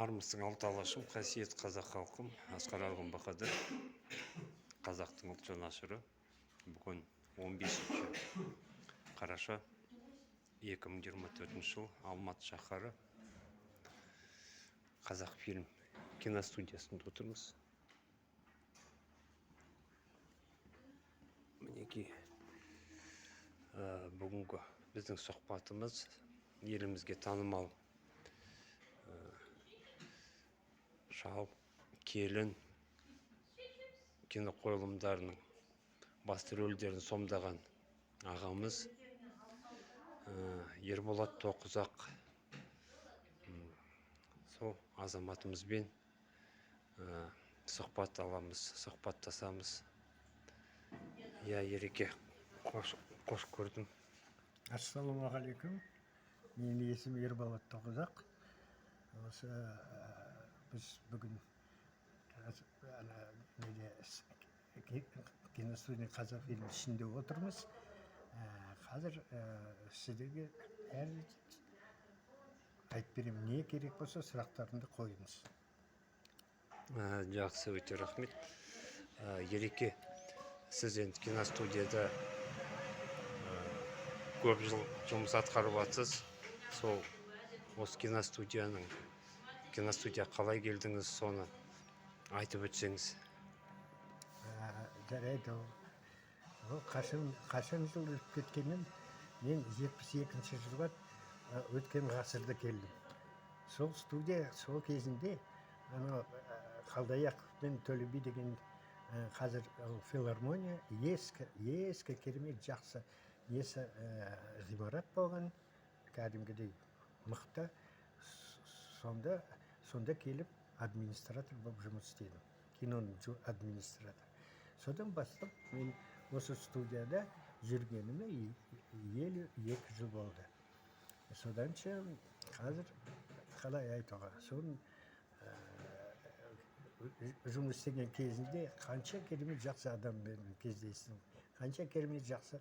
Армысың алты алашым, қасиет қазақ халқым, Асқар Арғын Бақадыр, қазақтың ұлт жанашыры. Бүгін 15 қараша 2024 жыл Алматы шаһары Қазақфильм киностудиясында отырмыз. Мінекей бүгінгі біздің сұхбатымыз елімізге танымал шал, келін киноқойылымдарының басты рөлдерін сомдаған ағамыз Ерболат Тоқұзақ сол азаматымызбен сұхбат аламыз, сұхбаттасамыз. Ереке, қош көрдім. Ассалаумағалейкум. Менің есімім Ерболат Тоқұзақ. Осы біз бүгін киностудия Қазақфильм ішінде отырмыз. Қазір сіздерге айтып беремін, не керек болса сұрақтарыңды қойыңыз. Жақсы, өте рахмет. Ереке, сіз енді киностудияда көп жыл жұмыс атқарып жатсыз. Сол осы киностудия қалай келдіңіз, соны айтып өтсеңіз. Жарайды. Ол қашан жыл өтіп кеткенін, мен 72-ші жылға өткен ғасырда келдім. Сол студия, сол кезінде Қалдаяқ пен Төле би деген қазір филармония ескі керемет жақсы ғимарат болған, кәдімгідей мықты. Сонда келіп администратор болып жұмыс істедім. Киноның администратор. Содан бастап мен осы студияда жүргеніме 52 жыл болды. Содан қазір қалай айтуға, соның жұмыс істеген кезінде қанша керемет жақсы адаммен кездестім, қанша керемет жақсы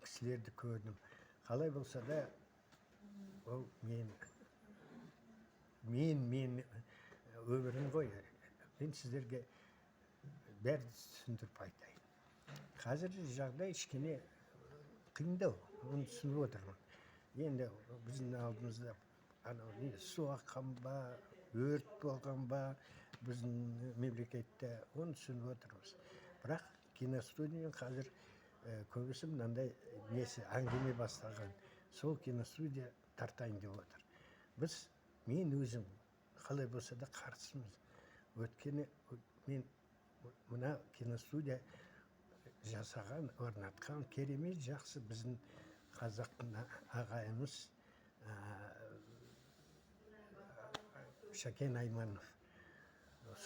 кісілерді көрдім. Қалай болса да, ол мен өмірім ғой. Мен сіздерге бәрді түсіндіріп айтайын. Қазір жағдай ішкене қиындау, оны түсініп отырмын. Енді біздің алдымызда су аққан ба, өрт болған ба, біздің мемлекетте, оны түсініп отырмыз. Бірақ киностудияның қазір көбісі мынандай әңгіме бастаған. Сол киностудия тартайын деп отыр. Мен өзім қалай болса да қарсымыз. Өткені мен мына киностудия жасаған, орнатқан керемет жақсы біздің қазақтың ағайымыз Шәкен Айманов.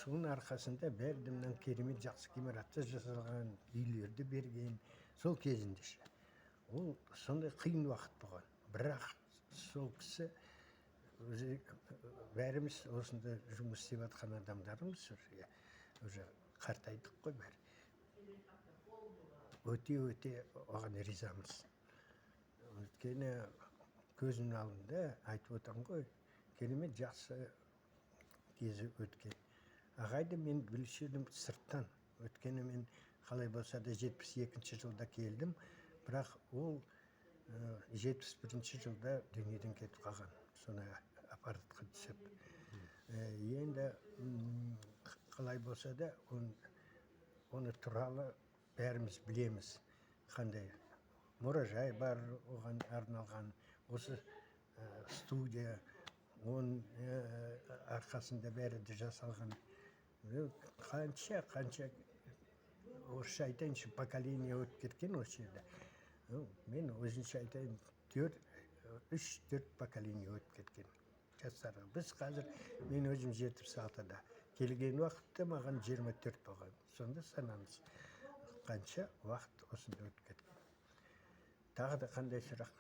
Соның арқасында бәрдімнен керемет жақсы ғимаратты жасалған, үйлерді берген, сол кезінде. Ол сондай қиын уақыт болған. Бірақ сол кісі, бәріміз осында жұмыс істеп жатқан адамдарымыз, уже қартайдық қой бәрі. Өте оған ризамыз. Өйткені көзімнің алдында айтып отырмын ғой, керемет жақсы кезі өткен. Ағайды мен білуші едім сырттан. Өткені мен қалай болса да 72-ші жылда келдім, бірақ ол 71-ші жылда дүниеден кетіп қалған. Соны аппаратқа түсіп. Енді қалай болса да, оны туралы бәріміз білеміз. Қандай мұражай бар, оған арналған осы студия, оның арқасында бәрі де жасалған. Қанша орысша айтайыншы, поколение өтіп кеткен осы жерде. Мен өзінше айтайын, 3-4 поколение өтіп кеткен жастарға. Біз қазір, мен өзім 76-да. Келген уақытта маған 24 болған. Сонда санаңыз, қанша уақыт осында өтіп кеткен. Тағы да қандай сұрақ?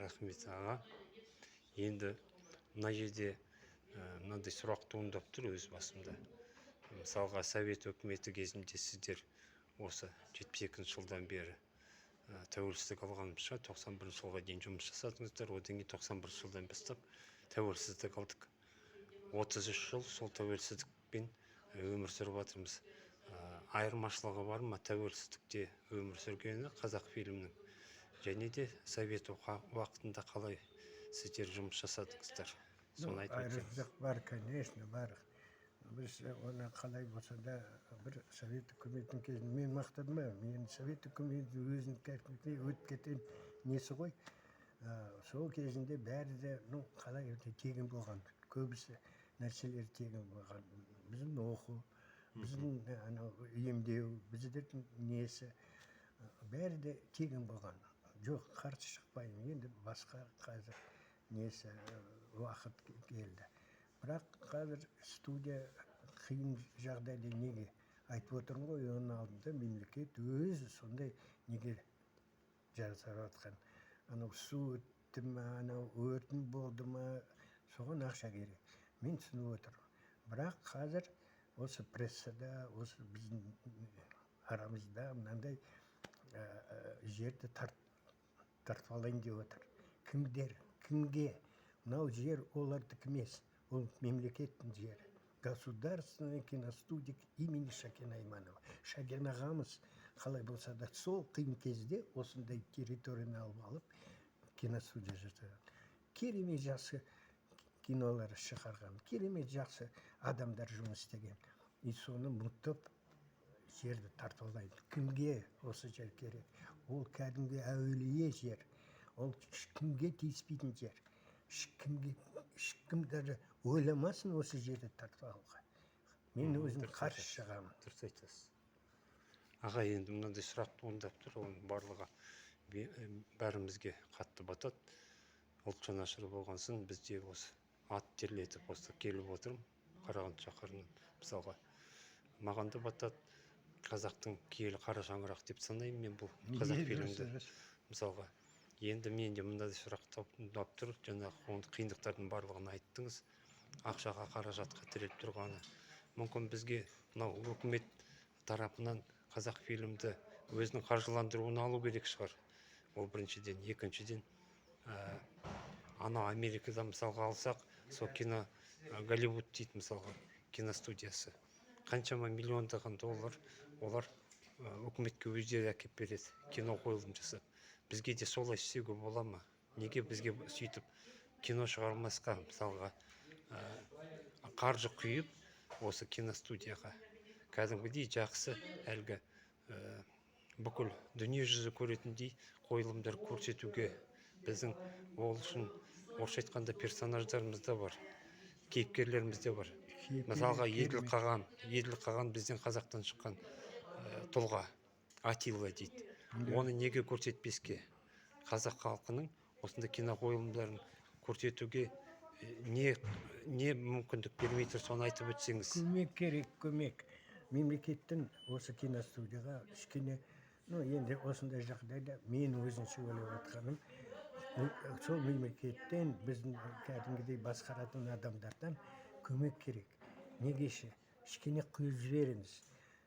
Рахмет аға. Енді мына жерде мынандай сұрақ туындап тұр өз басымда. Мысалға, Совет өкіметі кезінде сіздер осы 72-ші жылдан бері тәуелсіздік алғанымызша 91 жылға дейін жұмыс жасадыңыздар. Одан кейін 91 жылдан бастап тәуелсіздік алдық. 33 жыл сол тәуелсіздікпен өмір сүріп жатырмыз. Айырмашылығы бар ма тәуелсіздікте өмір сүргені қазақ фильмнің? Және де совет уақытында қалай сіздер жұмыс жасадыңыздар? Соны айтып өтсеңіз. Айрықсыздық бар, конечно, бар. Біз оны қалай болса да бір совет үкіметінің кезінде мен мақтадым ба, мен совет үкіметі өзінің кәсіпке өтіп кеткен несі ғой. Сол кезінде бәрі де қалай тегін болған, көбісі нәрселер тегін болған. Біздің оқу, біздің емдеу, біздің несі бәрі де тегін болған. Жоқ, қарсы шықпаймын. Енді басқа қазір несі уақыт келді. Бірақ қазір студия қиын жағдайда неге айтып отырмын ғой, оның алдында мемлекет өзі сондай неге жасап жатқан. Анау су өтті ма, анау өртін болды ма, соған ақша керек. Мен түсініп отырмын. Бірақ қазір осы прессада, осы біздің арамызда мынандай жерді тартып алайын деп отыр. Кімдер, кімге? Мынау жер олардікі емес, ол мемлекеттің жері. Государственный киностудия имени Шәкен Айманова. Шәкен ағамыз қалай болса да сол қиын кезде осындай территорияны алып киностудия жасаған. Керемет жақсы кинолар шығарған, керемет жақсы адамдар жұмыс істеген. И соны мұттып жерді тартып алайын. Кімге осы жер керек? Ол кәдімгі әулие жер. Ол ешкімге тиіспейтін жер. Ешкім даже ойламасын осы жерді тартып алуға. Мен өзім қарсы шығамын. Дұрыс айтасыз. Аға, енді мынандай сұрақ туындап тұр, оның барлығы бәрімізге қатты батады. Ұлт жанашыры болған соң бізде осы ат терлетіп осы келіп отырмын Қарағанды шаһарынан. Мысалға, маған да батады, қазақтың киелі қара шаңырақ деп санаймын мен бұл қазақ фильмді. Мысалға, енді менде мынандай сұрақ туындап тұр, жаңағы қиындықтардың барлығын айттыңыз, ақшаға, қаражатқа тіреліп тұрғаны. Мүмкін бізге мынау үкімет тарапынан қазақ фильмді өзінің қаржыландыруын алу керек шығар. Ол біріншіден. Екіншіден, анау Америкада мысалға алсақ, сол кино Голливуд дейді мысалға, киностудиясы. Қаншама миллиондаған доллар олар үкіметке өздері әкеп береді, кино қойылым жасап. Бізге де солай істеуге бола ма? Неге бізге сөйтіп кино шығармасқа, мысалға, қаржы құйып осы киностудияға кәдімгідей жақсы әлгі бүкіл дүние жүзі көретіндей қойылымдар көрсетуге, біздің ол үшін орысша айтқанда персонаждарымыз да бар, кейіпкерлеріміз де бар. Мысалға, Еділ Қаған бізден қазақтан шыққан тұлға, Атилла дейді. Оны неге көрсетпеске? Қазақ халқының осындай кино қойылымдарын көрсетуге не мүмкіндік бермей тұр, соны айтып өтсеңіз. Көмек керек, көмек. Мемлекеттің осы киностудияға кішкене, енді осындай жағдайда мен өзінше ойлап жатқаным, сол мемлекеттен біздің кәдімгідей басқаратын адамдардан көмек керек. Негеше, кішкене құйып жіберіңіз,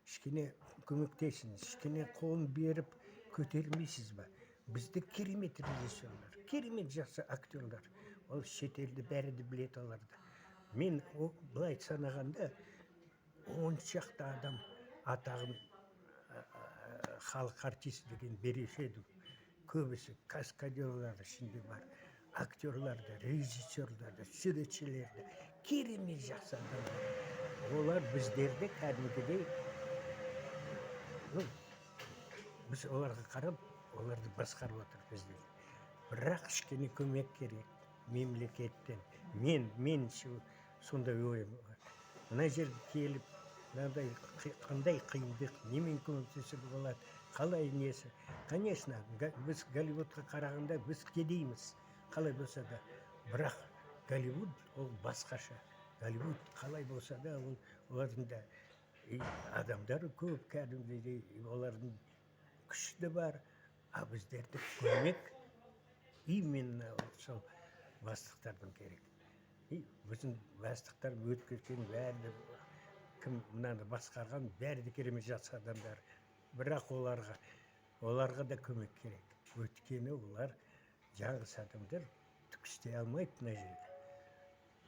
кішкене көмектесіңіз, кішкене қолын беріп көтермейсіз ба? Бізді керемет режиссерлар, керемет жақсы актерлар. Ол шетелді бәрі де білет оларды. Мен былай санағанда 10 шақты адам атағын халық артисі деген беруші еді. Көбісі каскадерлар ішінде бар, актерлар да, режиссерлар да, суретшілер де, керемет жақсы адамдар. Олар біздерді кәдімгідей, біз оларға қарап, оларды басқарып отыр бізде. Бірақ кішкене көмек керек мемлекеттен. Мен сондай ойым бар. Мына жерге келіп, қандай қиындық, немен көмектесуге болады, қалай несі. Конечно, біз Голливудқа қарағанда біз кедейміз, қалай болса да. Бірақ Голливуд ол басқаша. Голливуд қалай болса да, олардың да адамдары көп, кәдімгідей, олардың күші де бар. А біздерді көмек именно сол бастықтардың керек. Біздің бастықтар өткерген бәрі кім мынаны басқарған бәрі де керемет жақсы адамдар. Бірақ оларға да көмек керек. Өйткені олар жаңғыс адамдар түк істей алмайды мына жерде.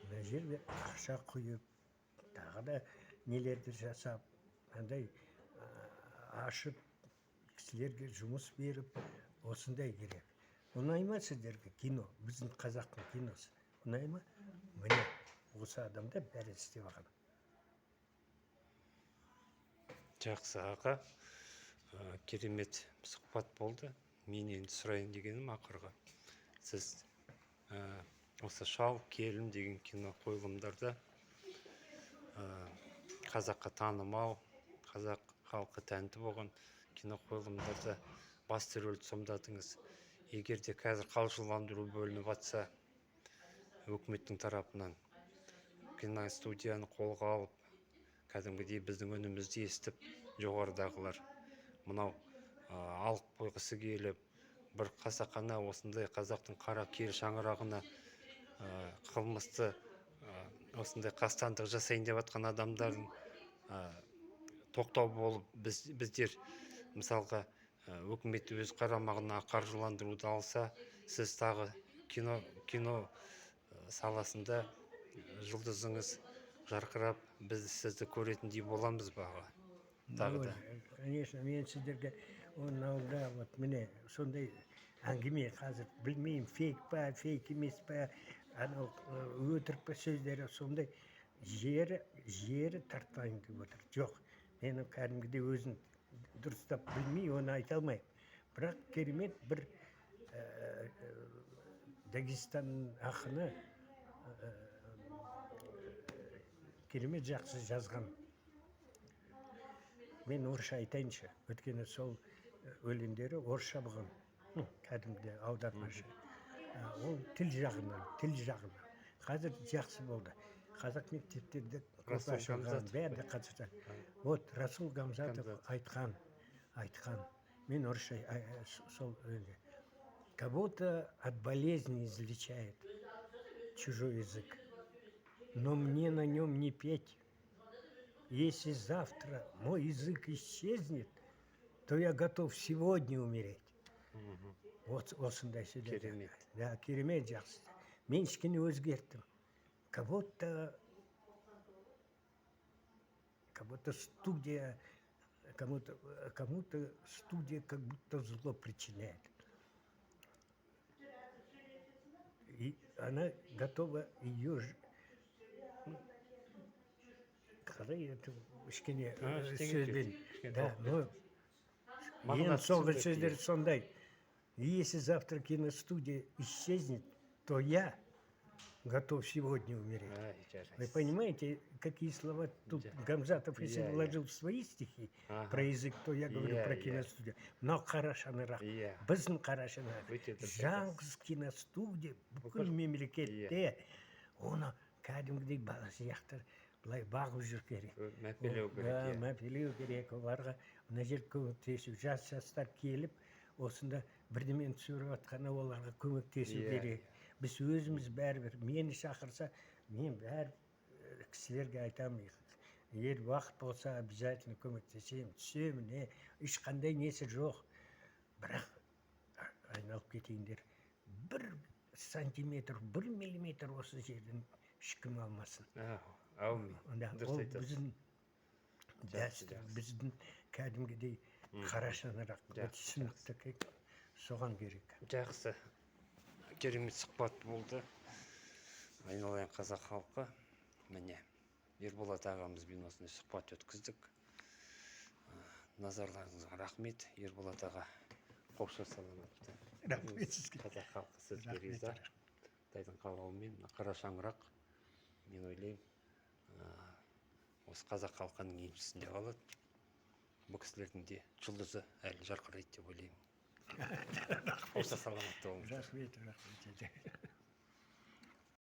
мына жерде ақша құйып тағы да нелерді жасап андай ашып кісілерге жұмыс беріп осындай керек. Ұнай ма сіздерге кино, біздің қазақтың киносы? Ұнай ма? Міне осы адамдар бәрі істеп алған. Жақсы аға, керемет сұхбат болды. Мен енді сұрайын дегенім ақырғы. Сіз осы «Шал келін» деген кино қойылымдарда қазаққа танымал, қазақ халқы тәнті болған кино қойылымдарда басты рөлді сомдадыңыз. Егер де қазір қаржыландыру бөлініп жатса, өкіметтің тарапынан киностудияны қолға алып, кәдімгідей біздің үнімізді естіп, жоғарыдағылар мынау алып қойғысы келіп, бір қасақана осындай қазақтың қара кер шаңырағына қылмысты осындай қастандық жасайын деп жатқан адамдардың тоқтау болып, біздер мысалға өкімет өз қарамағына қаржыландыруды алса, сіз тағы кино саласында жұлдызыңыз жарқырап, біз сізді көретіндей боламыз баға. Тағы да. Конечно, мен сіздерге онда вот міне сондай әңгіме қазір білмеймін, фейк па, фейк емес па, анау өтірік па сөздері, сондай жері тартпайын деп отыр. Жоқ, менің кәдімгідей өзін дұрыстап білмей, оны айта алмаймын. Бірақ керемет бір Дагестанның ақыны керемет жақсы жазған. Мен орысша айтайыншы, өткені сол өлеңдері орысша болған, кәдімгі аудармашы. Ол тіл жағынан. Қазір жақсы болды. Қазақ мектептерде көп ашылған, бәрі де қатысты. Вот Расул Гамзатов айтқан. Мен орысша сол өлеңде. Кого-то от болезни излечает чужой язык, но мне на нем не петь. Если завтра мой язык исчезнет, то я готов сегодня умереть. Вот осындай сөйледі. Керемет. Да, керемет жақсы. Мен кішкене өзгерттім. Кому-то студия как будто зло причиняет. И она готова ее қалай это кішкене сөзбен. Да, но ең соңғы сөздер сондай. Если завтра киностудия исчезнет, то я готов сегодня умереть. Вы понимаете, какие слова тут Гамзатов, если вложил в свои стихи про язык, то я говорю про киностудию. Но қарашанырақ, біздің қарашанырақ. Жаңғыз киностудия бүкіл мемлекетте оны кәдімгідей бала сияқты былай бағып жүр керек. Мәпелеу керек. Оларға мына жер көмектесу. Жастар келіп, осында бірдемені түсіріп жатқаны оларға көмектесу керек. Біз өзіміз бәрібір, мені шақырса, мен бәр кісілерге айтамын. Егер уақыт болса, обязательно көмектесемін, түсемін, ешқандай несі жоқ. Бірақ айналып кетейіндер. 1 сантиметр, 1 миллиметр осы жерден ешкім алмасын. Әумин. Ол біздің дәстүр, біздің кәдімгідей қарашанырақ, түсінікті соған керек. Жақсы. Керемет сұхбат болды. Айналайын қазақ халқы. Міне, Ерболат ағамызбен осындай сұхбат өткіздік. Назарларыңызға рахмет. Ерболат аға, қош саламатты. Рахмет сізге. Қазақ халқы сізге риза. Құдайдың қалауымен қара шаңырақ, мен ойлаймын, осы қазақ халқының еншісінде қалады. Бұл кісілердің де жұлдызы әлі жарқырайды деп ойлаймын. Қош саламатты болыңыздар. Рахмет.